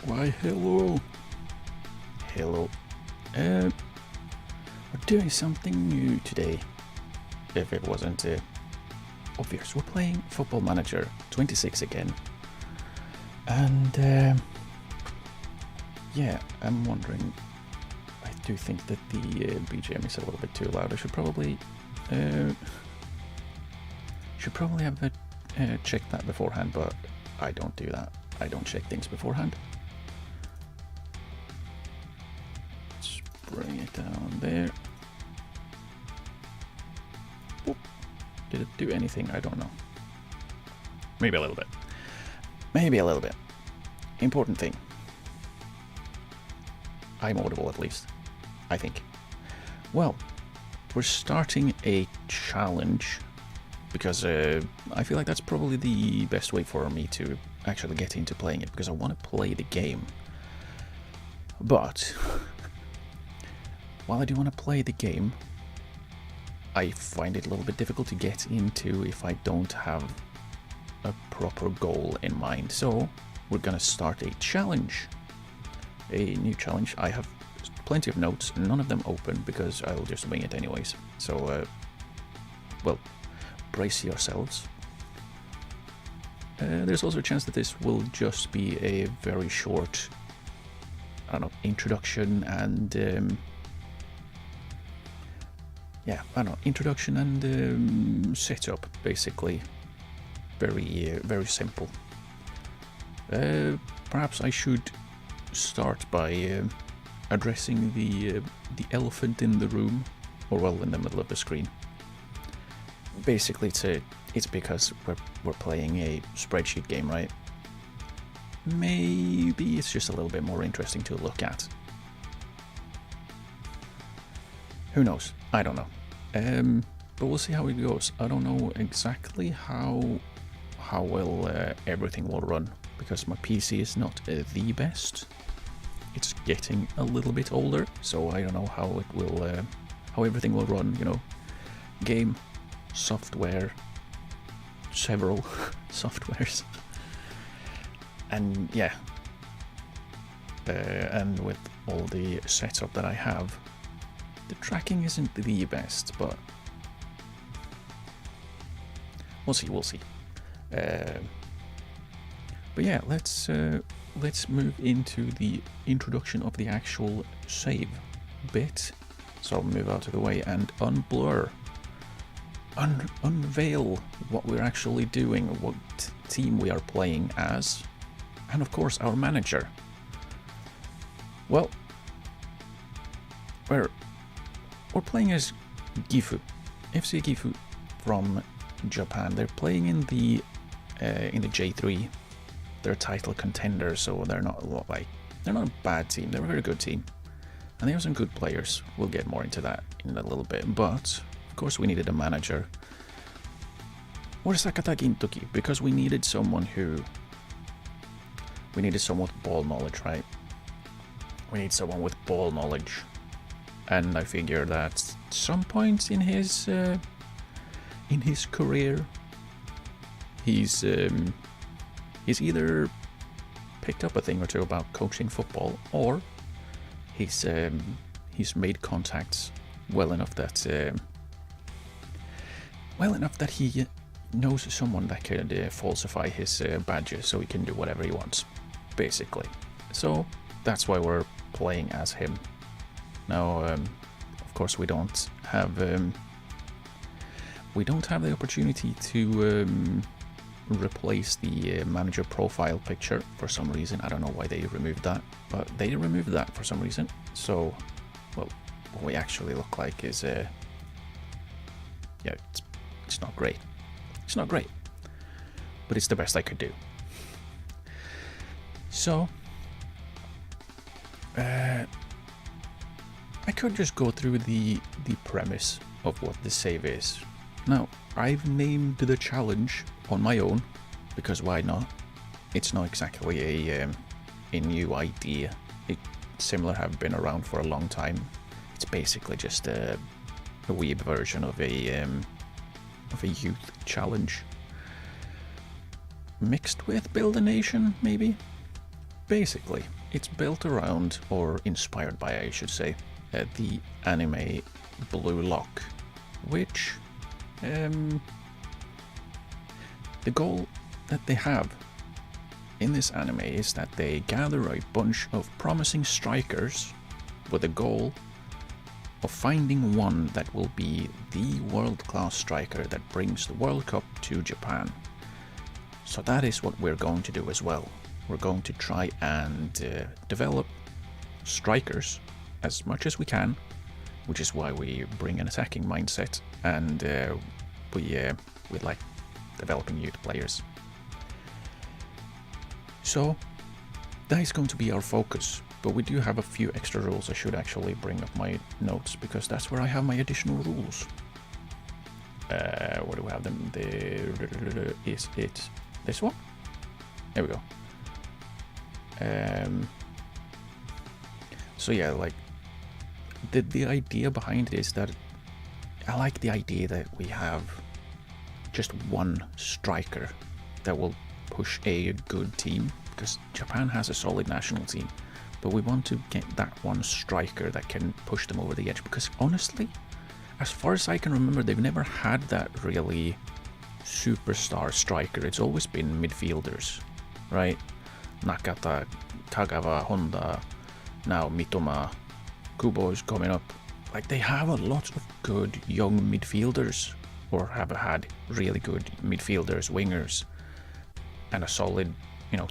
Why, hello. Hello. We're doing something new today. If it wasn't obvious, we're playing Football Manager 26 again. And yeah, I'm wondering, I do think that the BGM is a little bit too loud. I should probably have checked that beforehand, but I don't do that. I don't check things beforehand. Let's bring it down there. Whoop. Did it do anything? I don't know. Maybe a little bit. Maybe a little bit. Important thing. I'm audible at least. I think. Well, we're starting a challenge because I feel like that's probably the best way for me to actually get into playing it, because I want to play the game. But while I do want to play the game, I find it a little bit difficult to get into if I don't have a proper goal in mind. So we're gonna start a challenge, a new challenge. I have plenty of notes, none of them open because I'll just wing it anyways. So well, brace yourselves. There's also a chance that this will just be a very short, I don't know, introduction and yeah, I don't know, introduction and setup, basically. Very simple. Perhaps I should start by addressing the elephant in the room, or well, in the middle of the screen. Basically, it's because we're playing a spreadsheet game, right? Maybe it's just a little bit more interesting to look at. Who knows? I don't know. But we'll see how it goes. I don't know exactly how well everything will run, because my PC is not the best. It's getting a little bit older, so I don't know how it will, how everything will run. You know, game, software, several softwares, and yeah, and with all the setup that I have, the tracking isn't the best, but we'll see. But yeah, let's move into the introduction of the actual save bit. So I'll move out of the way and unblur, unveil what we're actually doing, what team we are playing as, and of course our manager. Well, we're playing as Gifu, FC Gifu from Japan. They're playing in the J3. They're title contenders, so they're not a bad team. They're a very good team, and they have some good players. We'll get more into that in a little bit. But of course, we needed a manager. Or Sakata Gintoki, because we needed someone with ball knowledge, right? We need someone with ball knowledge, and I figure that some points in his career, he's either picked up a thing or two about coaching football, or he's made contacts well enough that he knows someone that could falsify his badges, so he can do whatever he wants, basically. So that's why we're playing as him. Now, of course, we don't have the opportunity to replace the manager profile picture for some reason. I don't know why they removed that, but they removed that for some reason. So, well, what we actually look like is, yeah, it's not great. It's not great, but it's the best I could do. So, I could just go through the premise of what the save is. Now, I've named the challenge on my own, because why not? It's not exactly a new idea. Similar have been around for a long time. It's basically just a weeb version of a youth challenge, mixed with Build a Nation, maybe? Basically, it's built around, or inspired by, I should say, the anime Blue Lock, which the goal that they have in this anime is that they gather a bunch of promising strikers with the goal of finding one that will be the world-class striker that brings the World Cup to Japan. So that is what we're going to do as well. We're going to try and develop strikers as much as we can, which is why we bring an attacking mindset, and we like developing youth players. So that is going to be our focus, but we do have a few extra rules. I should actually bring up my notes, because that's where I have my additional rules. Where do we have them? Is it this one? There we go. So yeah, like the idea behind it is that I like the idea that we have just one striker that will push a good team, because Japan has a solid national team, but we want to get that one striker that can push them over the edge, because honestly, as far as I can remember, they've never had that really superstar striker. It's always been midfielders, right? Nakata, Kagawa, Honda, now Mitoma, Kubo is coming up. Like, they have a lot of good young midfielders, or have had really good midfielders, wingers, and a solid,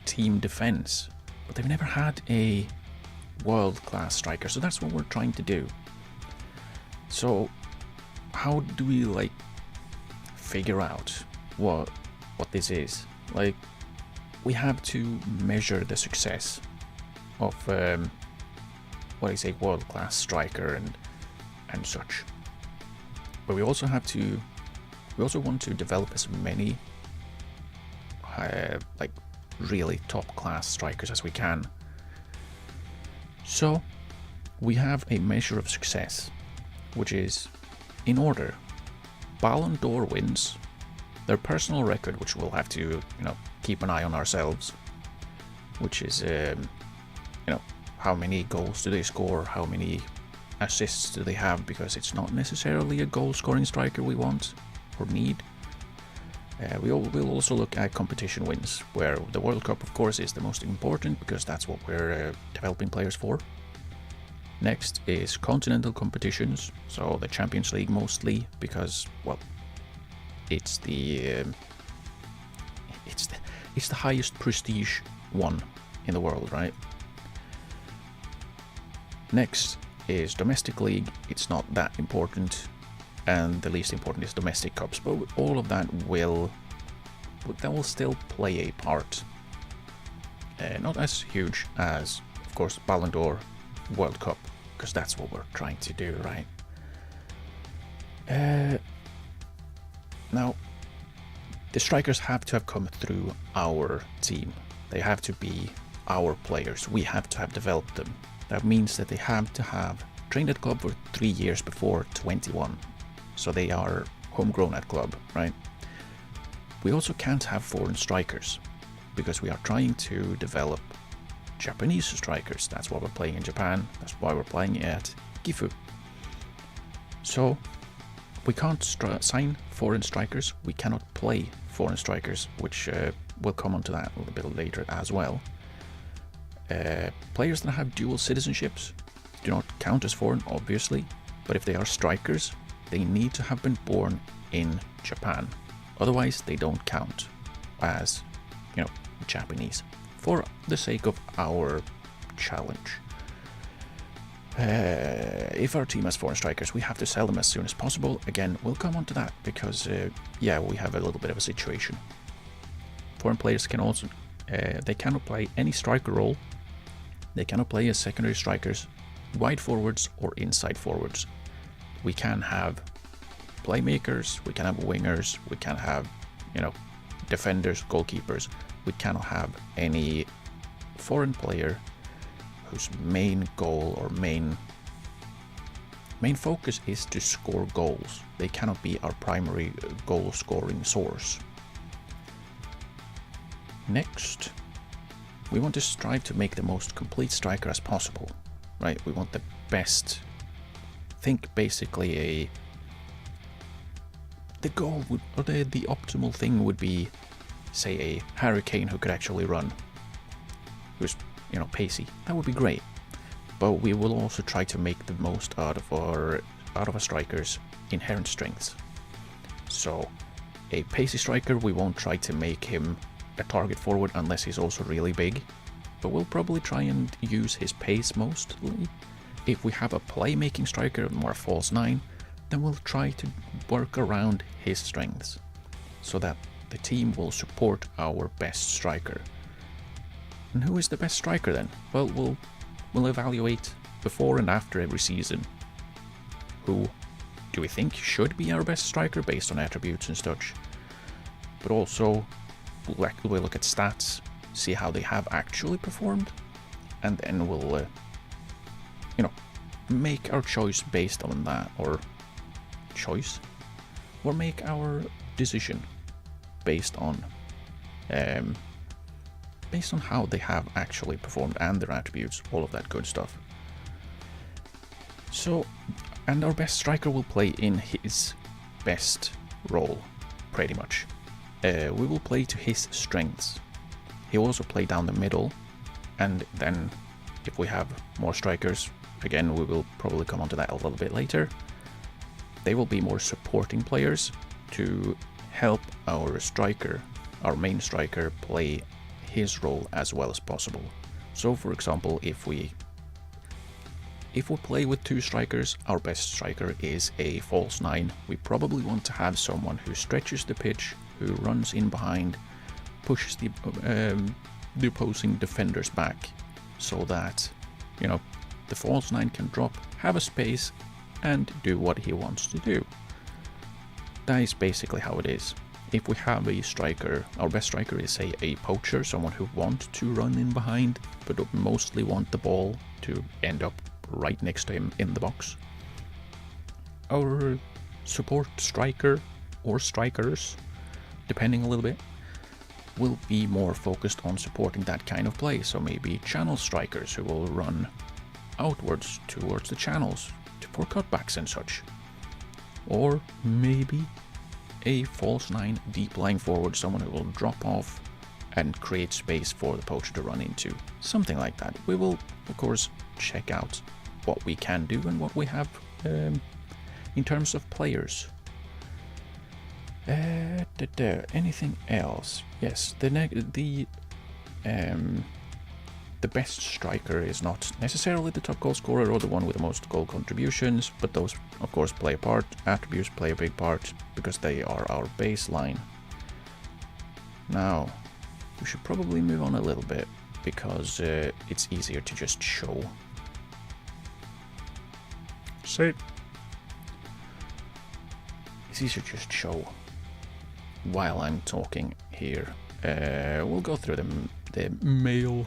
team defense. but they've never had a world-class striker, so that's what we're trying to do. So how do we like figure out what this is? Like, we have to measure the success of what is a world-class striker and such. But we also want to develop as many like really top-class strikers as we can. So we have a measure of success, which is, in order: Ballon d'Or wins, their personal record, which we'll have to keep an eye on ourselves, which is how many goals do they score, how many assists do they have, because it's not necessarily a goal-scoring striker we want or need. We'll also look at competition wins, where the World Cup, of course, is the most important because that's what we're developing players for. Next is continental competitions, so the Champions League mostly, because, well, it's the highest prestige one in the world, right? Next is domestic league. It's not that important, and the least important is domestic cups, but all of that will still play a part. Not as huge as, of course, Ballon d'Or, World Cup, because that's what we're trying to do, right? Now, the strikers have to have come through our team. They have to be our players. We have to have developed them. That means that they have to have trained at club for 3 years before 21. So they are homegrown at club, right? We also can't have foreign strikers because we are trying to develop Japanese strikers. That's why we're playing in Japan. That's why we're playing at Gifu. So we can't sign foreign strikers. We cannot play foreign strikers, which we'll come onto that a little bit later as well. Players that have dual citizenships do not count as foreign, obviously, but if they are strikers, they need to have been born in Japan. Otherwise, they don't count as, Japanese, for the sake of our challenge. If our team has foreign strikers, we have to sell them as soon as possible. Again, we'll come on to that because, we have a little bit of a situation. Foreign players can also, they cannot play any striker role. They cannot play as secondary strikers, wide forwards, or inside forwards. We can have playmakers, we can have wingers, we can have, defenders, goalkeepers. We cannot have any foreign player whose main goal or main focus is to score goals. They cannot be our primary goal scoring source. Next, we want to strive to make the most complete striker as possible, right? We want the best. Think basically the goal would, or the optimal thing would be, say, a Harry Kane who could actually run, who's pacey. That would be great. But we will also try to make the most out of a striker's inherent strengths. So a pacey striker, we won't try to make him a target forward unless he's also really big, but we'll probably try and use his pace mostly. If we have a playmaking striker, more false 9, then we'll try to work around his strengths so that the team will support our best striker. And who is the best striker then? Well, we'll evaluate before and after every season. Who do we think should be our best striker based on attributes and such? But also, we'll look at stats, see how they have actually performed, and then we'll, make our choice based on that, or make our decision based on how they have actually performed and their attributes, all of that good stuff. So, and our best striker will play in his best role, pretty much. We will play to his strengths. He'll also play down the middle, and then if we have more strikers, again, we will probably come onto that a little bit later, they will be more supporting players to help our striker, our main striker, play his role as well as possible. So for example, if we play with 2 strikers, our best striker is a false 9. We probably want to have someone who stretches the pitch, who runs in behind, pushes the opposing defenders back, so that, you know, the false 9 can drop, have a space, and do what he wants to do. That is basically how it is. If we have a striker, our best striker is a poacher, someone who wants to run in behind, but mostly want the ball to end up right next to him in the box. Our support striker, or strikers, depending a little bit, will be more focused on supporting that kind of play. So maybe channel strikers who will run outwards towards the channels for cutbacks and such. Or maybe a false 9 deep lying forward, someone who will drop off and create space for the poacher to run into. Something like that. We will, of course, check out what we can do and what we have in terms of players. Anything else? Yes, the best striker is not necessarily the top goal scorer or the one with the most goal contributions, but those, of course, play a part. Attributes play a big part because they are our baseline. Now, we should probably move on a little bit because it's easier to just show. It's easier to just show while I'm talking here. We'll go through the mail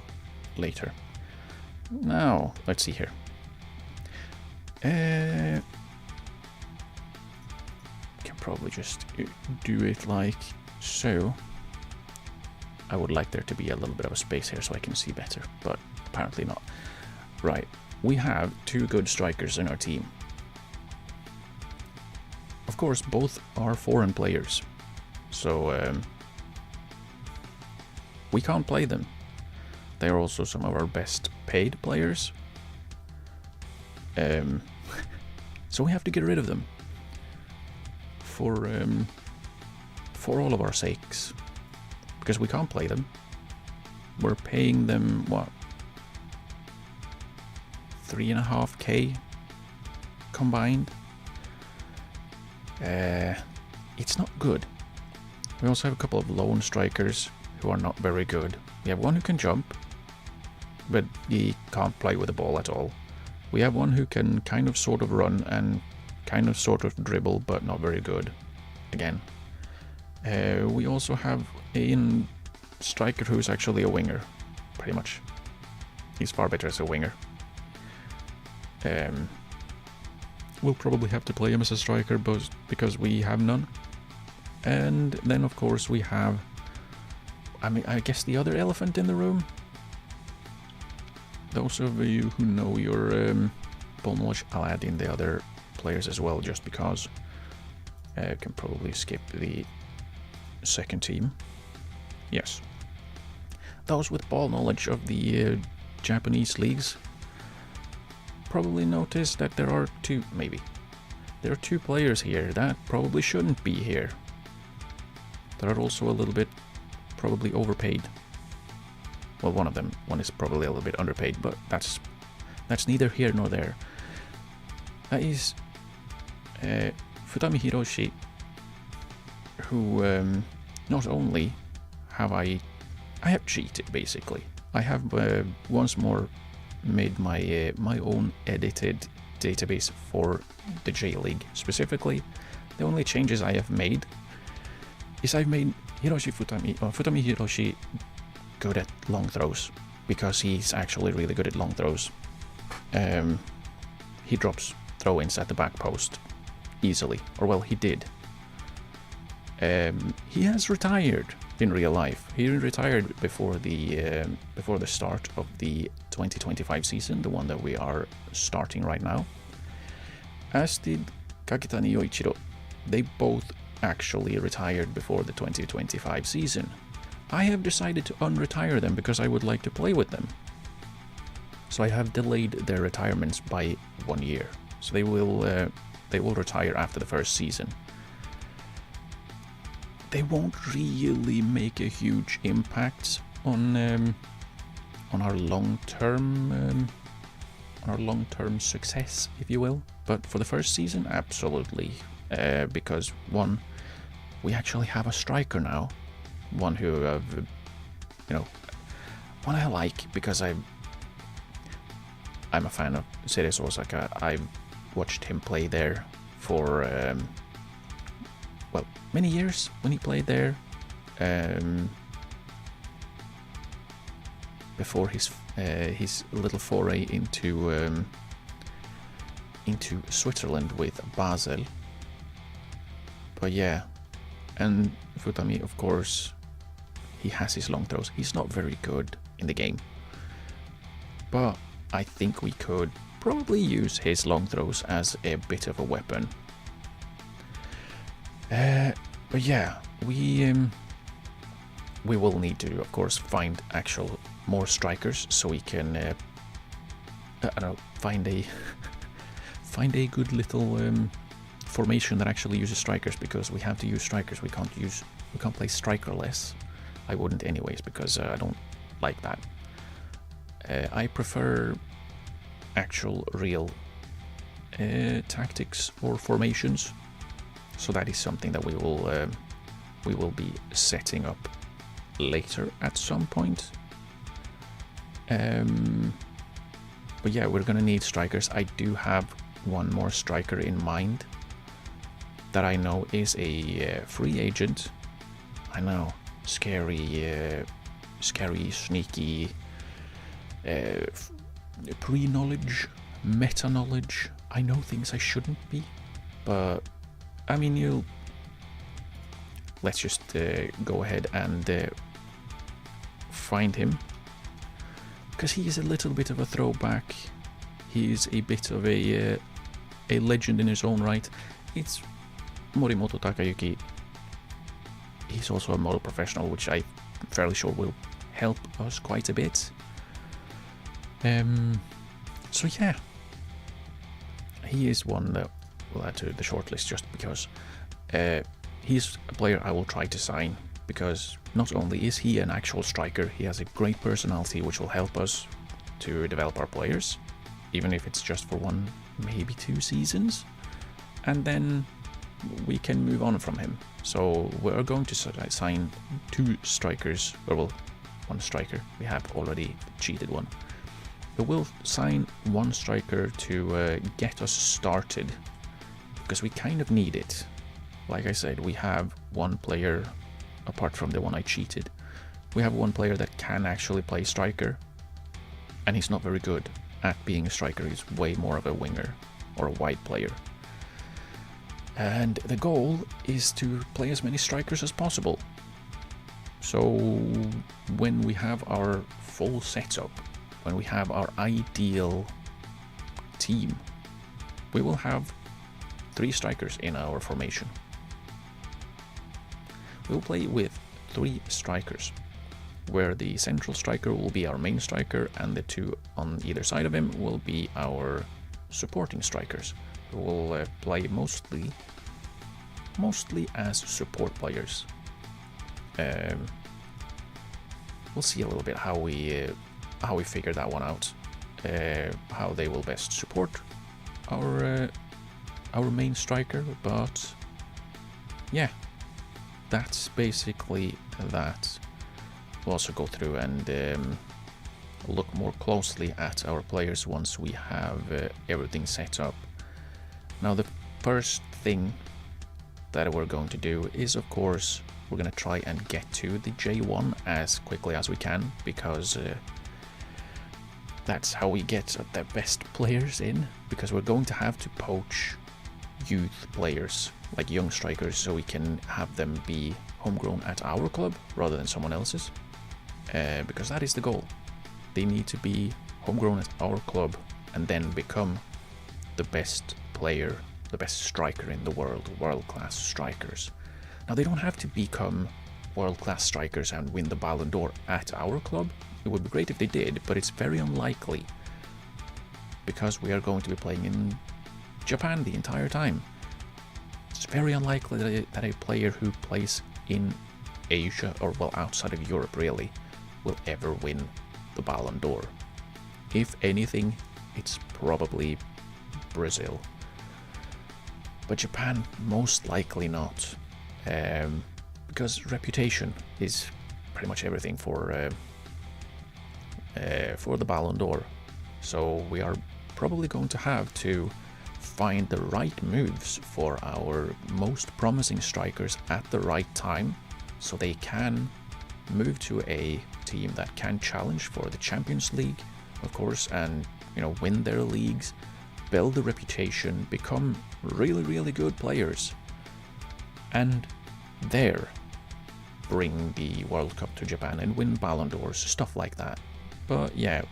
later. Now, let's see here. Can probably just do it like so. I would like there to be a little bit of a space here so I can see better, but apparently not. Right, we have 2 good strikers in our team. Of course, both are foreign players, so we can't play them. They are also some of our best paid players. So we have to get rid of them for all of our sakes, because we can't play them. We're paying them what, 3.5k combined. It's not good. We also have a couple of lone strikers who are not very good. We have one who can jump, but he can't play with the ball at all. We have one who can kind of sort of run and kind of sort of dribble, but not very good. Again. We also have a striker who's actually a winger, pretty much. He's far better as a winger. We'll probably have to play him as a striker because we have none. And then of course we have, I guess the other elephant in the room. Those of you who know your ball knowledge, I'll add in the other players as well, just because. Can probably skip the second team. Yes. Those with ball knowledge of the Japanese leagues probably noticed that there are 2 players here that probably shouldn't be here. That are also a little bit probably overpaid. Well, one is probably a little bit underpaid, but that's neither here nor there. That is Futami Hiroshi, who not only have I have cheated basically. I have once more made my my own edited database for the J League. Specifically, the only changes I have made is I've made Futami Hiroshi good at long throws, because he's actually really good at long throws. He drops throw-ins at the back post easily, or well, he did. He has retired in real life. He retired before the start of the 2025 season, the one that we are starting right now. As did Kakitani Yoichiro. They both actually retired before the 2025 season. I have decided to unretire them because I would like to play with them. So I have delayed their retirements by 1 year. So they will retire after the first season. They won't really make a huge impact on on our long-term success, if you will. But for the first season, absolutely, because one, we actually have a striker now, one who one I like because I'm a fan of Cerezo Osaka. I've watched him play there for many years when he played there. Before his little foray into Switzerland with Basel. But yeah, and Futami, of course, he has his long throws. He's not very good in the game, but I think we could probably use his long throws as a bit of a weapon. But yeah, we will need to, of course, find actual more strikers so we can find a good little formation that actually uses strikers, because we have to use strikers. We can't play strikerless. I wouldn't anyways, because I don't like that. I prefer actual real tactics or formations, so that is something that we will be setting up later at some point. But yeah, we're gonna need strikers. I do have one more striker in mind that I know is a free agent. I know, scary, sneaky, pre-knowledge, meta-knowledge. I know things I shouldn't be, but I mean, let's just go ahead and find him, because he is a little bit of a throwback. He is a bit of a legend in his own right. It's Morimoto Takayuki. He's also a model professional, which I'm fairly sure will help us quite a bit. So yeah, he is one that we'll add to the shortlist, just because he's a player I will try to sign, because not only is he an actual striker, he has a great personality which will help us to develop our players, even if it's just for 1, maybe 2 seasons, and then we can move on from him. So we're going to sign 2 strikers, or well, 1 striker. We have already cheated one. But we'll sign 1 striker to get us started, because we kind of need it. Like I said, we have 1 player, apart from the one I cheated, we have 1 player that can actually play striker, and he's not very good at being a striker. He's way more of a winger or a wide player. And the goal is to play as many strikers as possible. So when we have our full setup, when we have our ideal team, we will have 3 strikers in our formation. We'll play with 3 strikers, where the central striker will be our main striker and the 2 on either side of him will be our supporting strikers, who will play mostly as support players. We'll see a little bit how we figure that one out, how they will best support our main striker. But yeah, that's basically that. We'll also go through and look more closely at our players once we have everything set up. Now, the first thing that we're going to do is, of course, we're going to try and get to the J1 as quickly as we can, because that's how we get the best players in, because we're going to have to poach youth players, like young strikers, so we can have them be homegrown at our club rather than someone else's, because that is the goal. They need to be homegrown at our club and then become the best player, the best striker in the world, world-class strikers. Now, they don't have to become world-class strikers and win the Ballon d'Or at our club. It would be great if they did, but it's very unlikely, because we are going to be playing in Japan the entire time. It's very unlikely that a player who plays in Asia, or well, outside of Europe really, will ever win the Ballon d'Or. If anything, it's probably Brazil. But Japan, most likely not. Because reputation is pretty much everything for the Ballon d'Or. So we are probably going to have to find the right moves for our most promising strikers at the right time, so they can move to a team that can challenge for the Champions League, of course, and win their leagues, build a reputation, become really, really good players, and there bring the World Cup to Japan and win Ballon d'Ors, stuff like that. But yeah,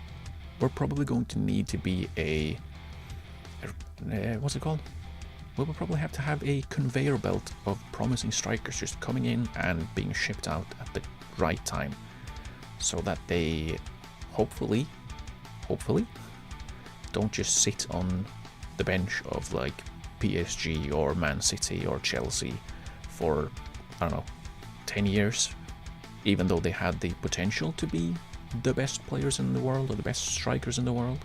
we're probably going to need to be what's it called? We will probably have to have a conveyor belt of promising strikers just coming in and being shipped out at the right time, so that they hopefully don't just sit on the bench of like PSG or Man City or Chelsea for, I don't know, 10 years, even though they had the potential to be the best players in the world or the best strikers in the world.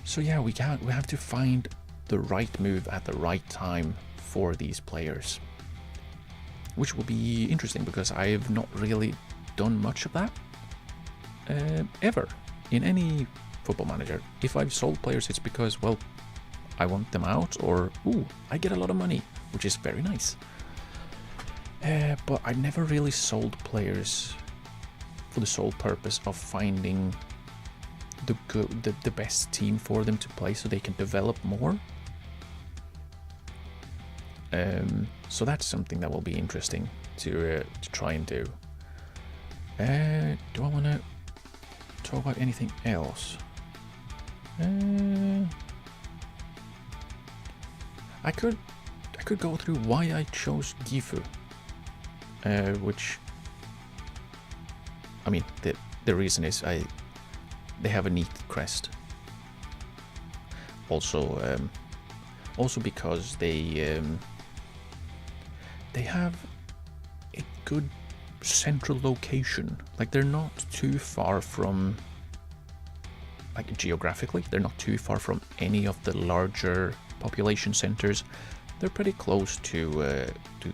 So yeah, we have to find the right move at the right time for these players, which will be interesting because I have not really done much of that ever in any Football Manager. If I've sold players, it's because, well, I want them out, or I get a lot of money, which is very nice. But I never really sold players for the sole purpose of finding the best team for them to play so they can develop more. So that's something that will be interesting to try and do. Do I want to talk about anything else? I could go through why I chose Gifu, which, I mean, the reason is they have a neat crest. Also because they have a good central location. Like, they're not too far from, like, geographically, they're not too far from any of the larger population centers. They're pretty close to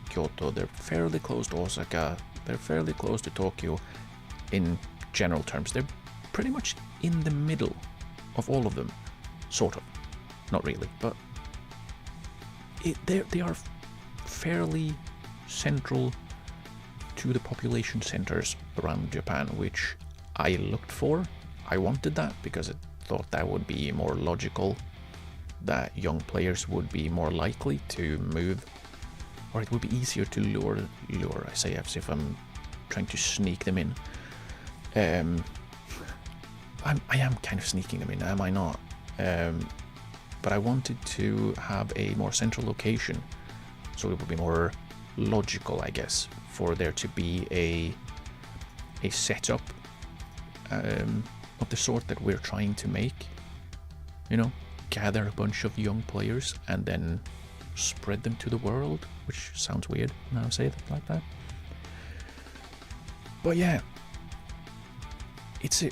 Kyoto. They're fairly close to Osaka. They're fairly close to Tokyo. In general terms, they're pretty much in the middle of all of them, sort of. Not really, but they are fairly central to the population centers around Japan, which I looked for. I wanted that because I thought that would be more logical, that young players would be more likely to move, or it would be easier to lure, I say as if I'm trying to sneak them in. I am kind of sneaking them in, am I not? But I wanted to have a more central location, so it would be more logical, I guess, for there to be a setup of the sort that we're trying to make. Gather a bunch of young players and then spread them to the world, which sounds weird now I say it like that. But yeah,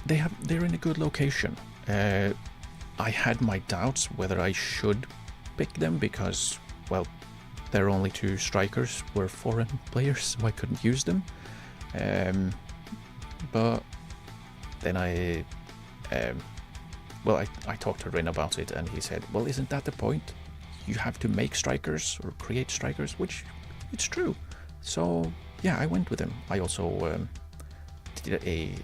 they're in a good location. I had my doubts whether I should pick them because, well, their only two strikers were foreign players, so I couldn't use them. But then I talked to Rin about it, and he said, well, isn't that the point? You have to make strikers or create strikers, which it's true. So yeah, I went with him. I also did a,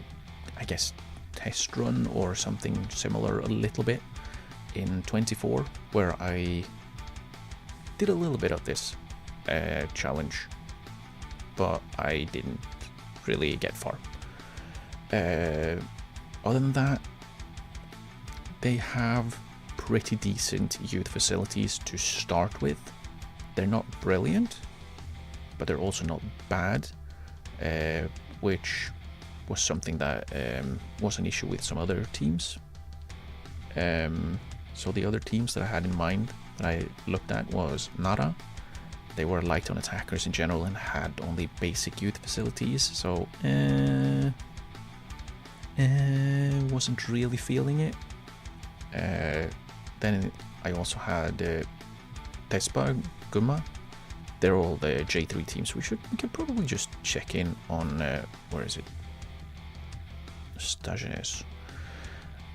I guess, test run or something similar a little bit in 24, where I did a little bit of this challenge, but I didn't really get far. Other than that, they have pretty decent youth facilities to start with. They're not brilliant, but they're also not bad, which was something that was an issue with some other teams. So the other teams that I had in mind that I looked at was Nara. They were light on attackers in general and had only basic youth facilities, so Wasn't really feeling it. Then I also had Tespa, Gumma. They're all the J3 teams. We can probably just check in on where is it? Stages.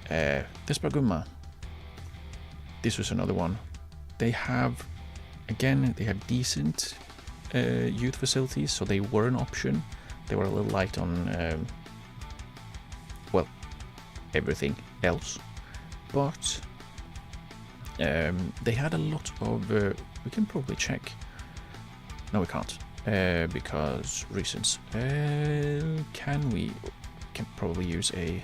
Tespa, Gumma. This was another one. They have decent youth facilities, so they were an option. They were a little light on everything else, but they had a lot of we can probably check. No, we can't because reasons. Can probably use a,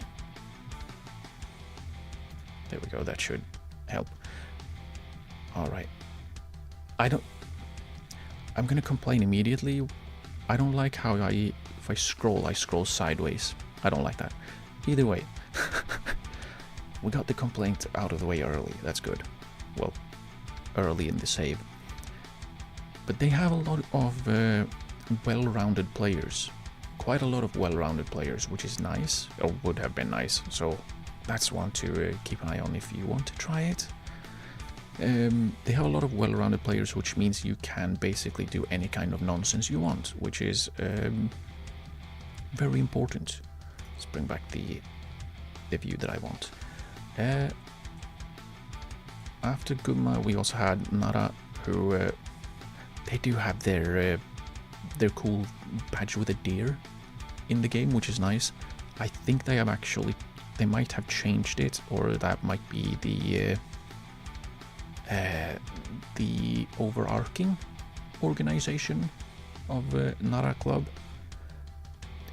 there we go, that should help. All right, I'm gonna complain immediately. I don't like how if I scroll sideways. I don't like that. Either way, we got the complaint out of the way early. That's good. Well, early in the save. But they have a lot of well-rounded players. Quite a lot of well-rounded players, which is nice, or would have been nice. So that's one to keep an eye on if you want to try it. They have a lot of well-rounded players, which means you can basically do any kind of nonsense you want, which is very important. Let's bring back the view that I want. After Gumma, we also had Nara, who they do have their cool badge with a deer in the game, which is nice. I think they might have changed it, or that might be the overarching organization of Nara Club.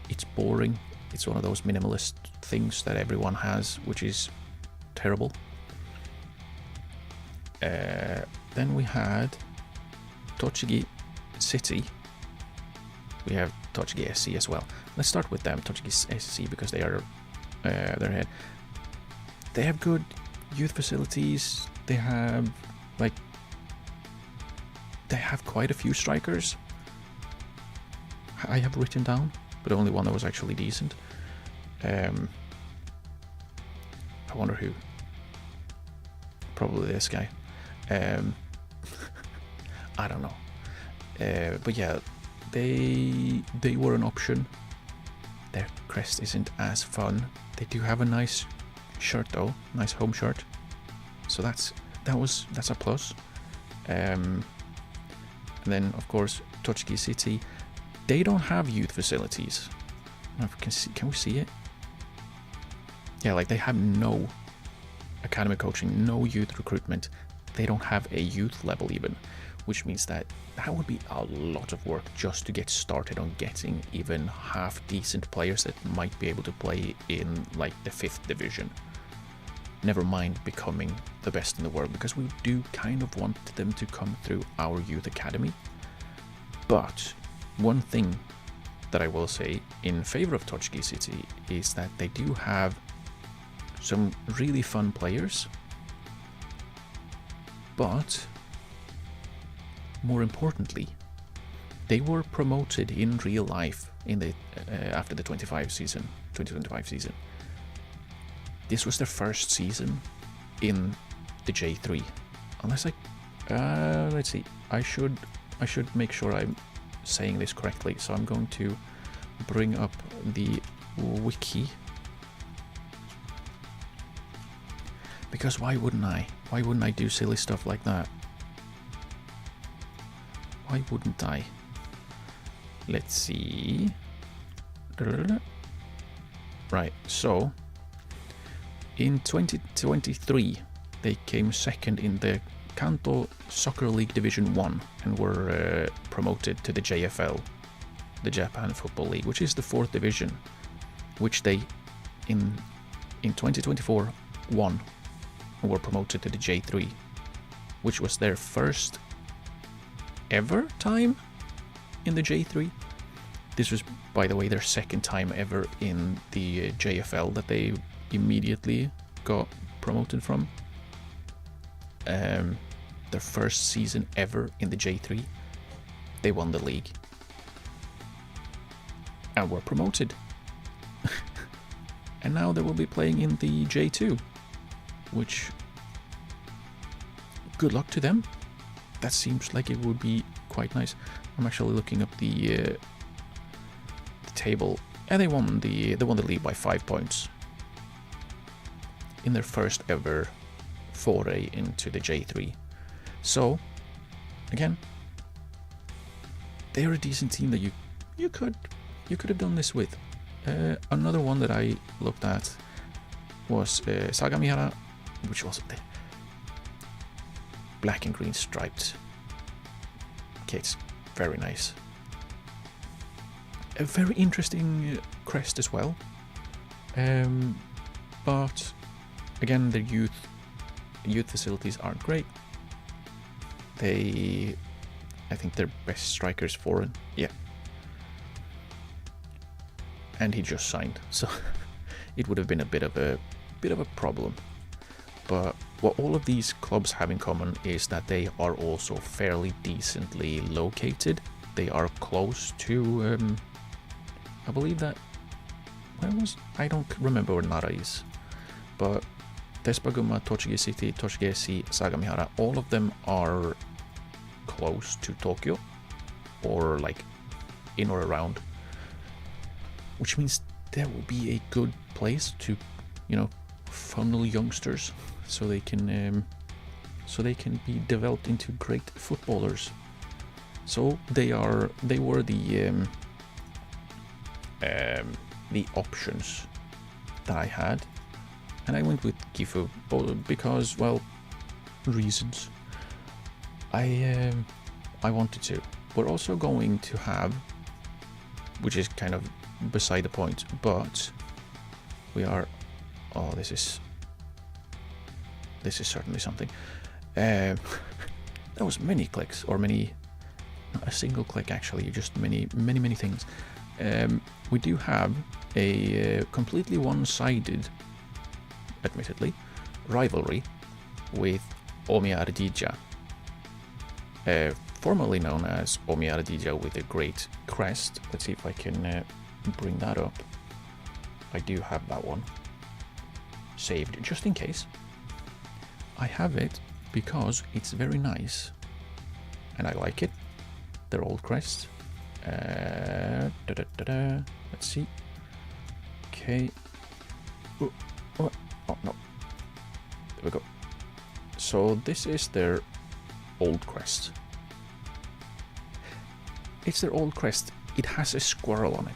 It's boring. It's one of those minimalist things that everyone has, which is terrible. Then we had Tochigi City. We have Tochigi SC as well. Let's start with them, Tochigi SC, because they are their head. They have good youth facilities. They have quite a few strikers. I have written down, but only one that was actually decent. I wonder who. Probably this guy. I don't know. But yeah, they were an option. Their crest isn't as fun. They do have a nice shirt though, nice home shirt. So that's a plus. And then of course Tochigi City, they don't have youth facilities. I don't know if we can see. Can we see it? Yeah, like they have no academy coaching, no youth recruitment. They don't have a youth level even, which means that would be a lot of work just to get started on getting even half decent players that might be able to play in like the 5th division. Never mind becoming the best in the world, because we do kind of want them to come through our youth academy. But one thing that I will say in favor of Tochigi City is that they do have some really fun players, but more importantly, they were promoted in real life in the after the 2025 season. This was their first season in the J3. Unless let's see. I should make sure I'm saying this correctly. So I'm going to bring up the wiki. Because why wouldn't I? Why wouldn't I do silly stuff like that? Why wouldn't I? Let's see. Right, so in 2023 they came second in the Kanto Soccer League Division 1 and were promoted to the JFL, the Japan Football League, which is the 4th division, which they in 2024 won and were promoted to the J3, which was their first ever time in the J3. This was, by the way, their second time ever in the JFL that they immediately got promoted from. Their first season ever in the J3, they won the league and were promoted. And now they will be playing in the J2, which, good luck to them. That seems like it would be quite nice. I'm actually looking up the table, and they won the league by 5 points in their first ever foray into the J3. So, again, they're a decent team that you could have done this with. Another one that I looked at was Sagamihara, which was the black and green striped. Okay, it's very nice. A very interesting crest as well. But again, the youth facilities aren't great. I think their best striker is foreign. Yeah. And he just signed, so it would have been a bit of a problem. But what all of these clubs have in common is that they are also fairly decently located. They are close to, I believe that, I don't remember where Nara is, but Despaguma, Tochigi City, Tochigi, Sagamihara, all of them are close to Tokyo, or like in or around, which means there will be a good place to, funnel youngsters so they can be developed into great footballers. So they were the options that I had, and I went with Gifu because, well, reasons. I wanted to. We're also going to have, which is kind of beside the point, but we are. Oh, this is certainly something. That was many clicks, or not a single click actually, just many things. We do have a completely one-sided, admittedly, rivalry with Omiya Ardija, formerly known as Omiya Ardija with a great crest. Let's see if I can bring that up. I do have that one saved just in case. I have it because it's very nice and I like it. Their old crest. Let's see. Okay. Oh no. There we go. So this is their old crest. It's their old crest. It has a squirrel on it.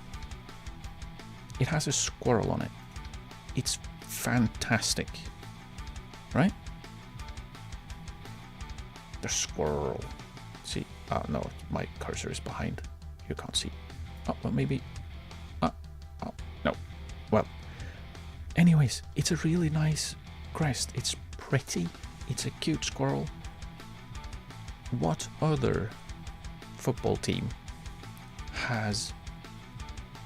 It's fantastic. Right? The squirrel. See. No, my cursor is behind. You can't see. Oh, well, maybe. No. Well. Anyways, it's a really nice crest. It's pretty. It's a cute squirrel. What other football team has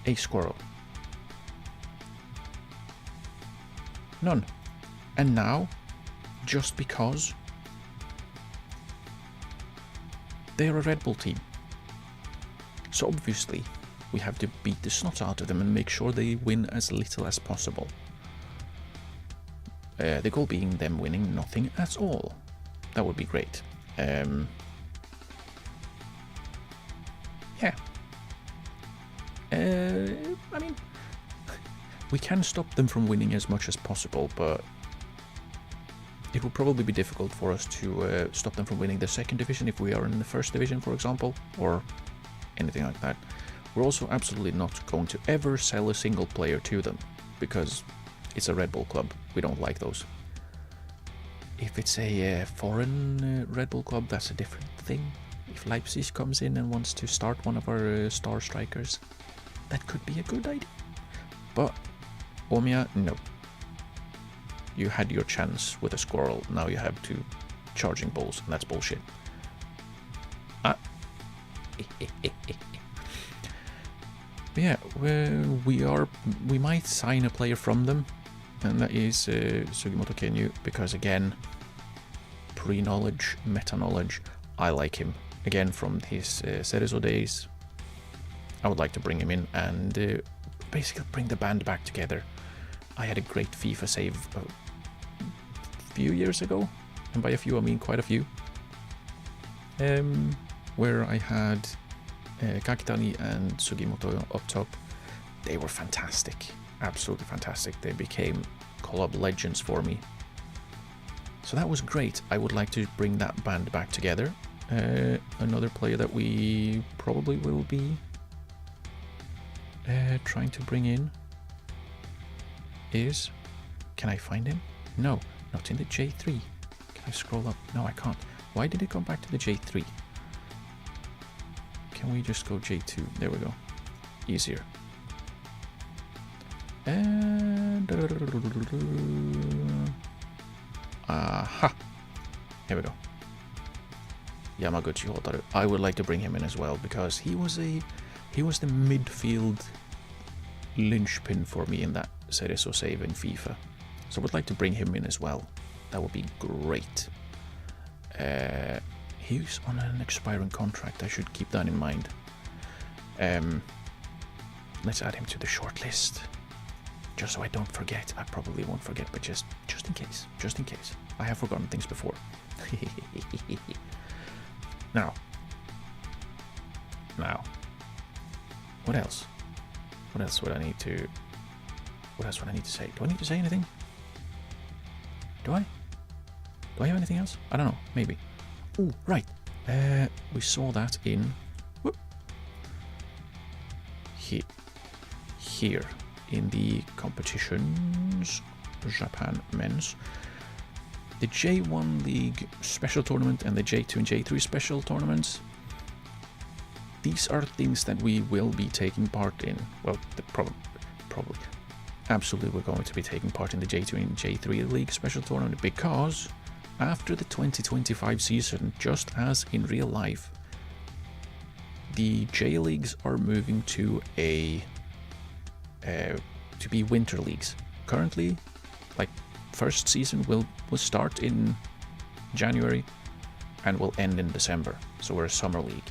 a squirrel? None. And now, just because they're a Red Bull team. So obviously, we have to beat the snot out of them and make sure they win as little as possible. The goal being them winning nothing at all. That would be great. Yeah. I mean, we can stop them from winning as much as possible, but it will probably be difficult for us to stop them from winning the second division if we are in the first division, for example, or anything like that. We're also absolutely not going to ever sell a single player to them, because it's a Red Bull club. We don't like those. If it's a foreign Red Bull club, that's a different thing. If Leipzig comes in and wants to start one of our star strikers, that could be a good idea. But Omiya, no. You had your chance with a squirrel, now you have two charging bulls, and that's bullshit. Yeah, we might sign a player from them, and that is Sugimoto Kenyu, because again, pre-knowledge, meta-knowledge, I like him. Again, from his Cerezo days, I would like to bring him in and basically bring the band back together. I had a great FIFA save a few years ago, and by a few I mean quite a few, where I had Kakitani and Sugimoto up top. They were fantastic, absolutely fantastic. They became club legends for me. So that was great. I would like to bring that band back together. Another player that we probably will be trying to bring in is... Can I find him? No, not in the J3. Can I scroll up? No, I can't. Why did it come back to the J3? Can we just go J2? There we go. Easier. And... Aha! Here we go. Yamaguchi Hotaru. I would like to bring him in as well because he was the midfield linchpin for me in that Cerezo save in FIFA. So I would like to bring him in as well. That would be great. He's on an expiring contract. I should keep that in mind. Let's add him to the short list. Just so I don't forget. I probably won't forget, but just in case. Just in case. I have forgotten things before. Now. What else? What else would I need to... What else would I need to say? Do I need to say anything? Do I? Do I have anything else? I don't know. Maybe. Oh, right. We saw that in... Whoop, here. In the competitions. Japan men's. The J1 League special tournament and the J2 and J3 special tournaments. These are things that we will be taking part in. Well, probably. Absolutely, we're going to be taking part in the J2 and J3 League special tournament because after the 2025 season, just as in real life, the J Leagues are moving to to be winter leagues. Currently, like, first season will start in January and will end in December, so we're a summer league.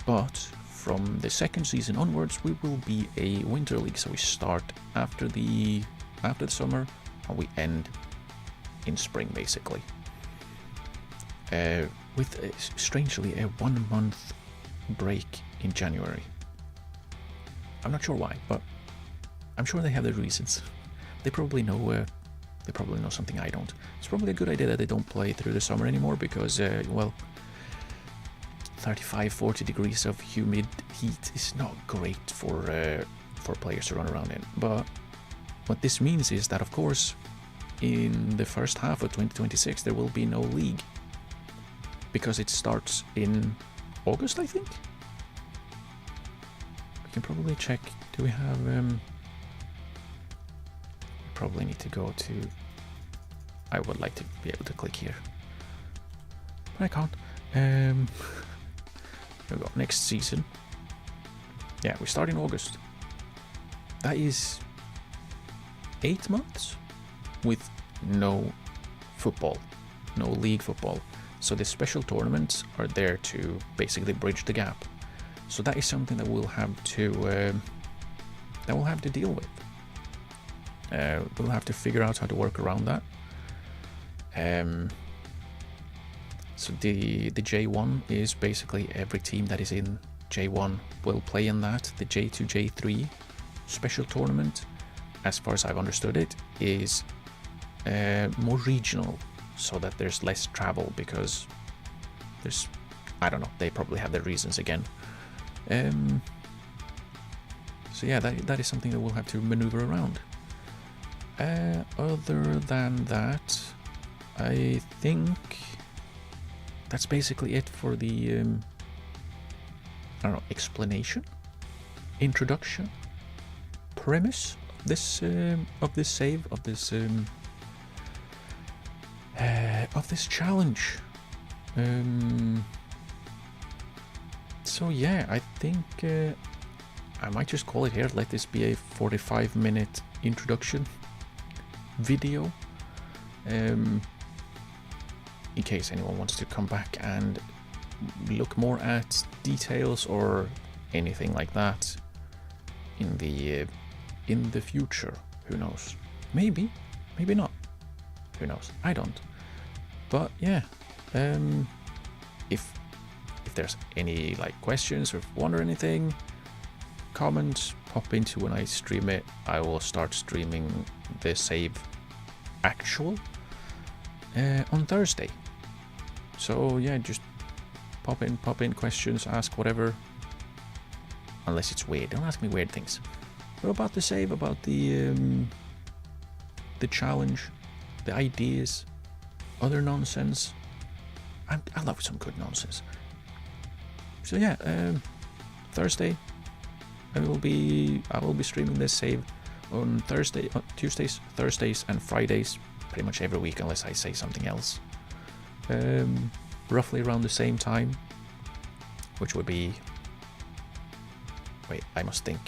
But from the second season onwards, we will be a winter league, so we start after the summer and we end in spring, basically. With strangely a 1 month break in January. I'm not sure why, but I'm sure they have their reasons. They probably know. They probably know something I don't. It's probably a good idea that they don't play through the summer anymore because, well, 35-40 degrees of humid heat is not great for players to run around in. But what this means is that, of course, in the first half of 2026 there will be no league because it starts in August, I think. We can probably check. Do we have? We probably need to go to. I would like to be able to click here, but I can't. Here we go. Next season. Yeah, we start in August. That is 8 months with no football, no league football. So the special tournaments are there to basically bridge the gap. So that is something that we'll have to deal with. We'll have to figure out how to work around that. So the J1 is basically every team that is in J1 will play in that. The J2, J3 special tournament, as far as I've understood it, is more regional, so that there's less travel because there's, I don't know, they probably have their reasons again. So yeah, that is something that we'll have to maneuver around. Other than that, I think that's basically it for the I don't know, explanation, introduction, premise of this save, of this challenge. So yeah, I think I might just call it here. Let this be a 45-minute introduction video. In case anyone wants to come back and look more at details or anything like that in the future, Who knows? Maybe. Maybe not. Who knows? I don't. But yeah. If there's any like questions or if you wonder anything, comments pop into when I stream it. I will start streaming the save actual on Thursday. So yeah, just pop in questions, ask whatever. Unless it's weird, don't ask me weird things. But about the save, about the challenge, the ideas, other nonsense. I love some good nonsense. So yeah, Thursday, I will be streaming this save on Tuesdays, Thursdays, and Fridays, pretty much every week unless I say something else. Roughly around the same time, which would be. Wait, I must think.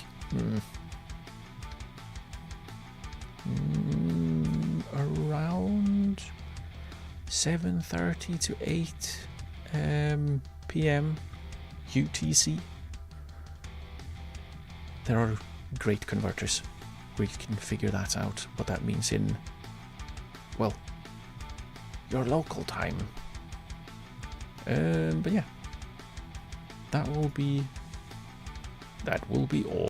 Around 7:30 to 8 p.m. UTC. There are great converters where you can figure that out, what that means in, well, your local time. But yeah, that will be all.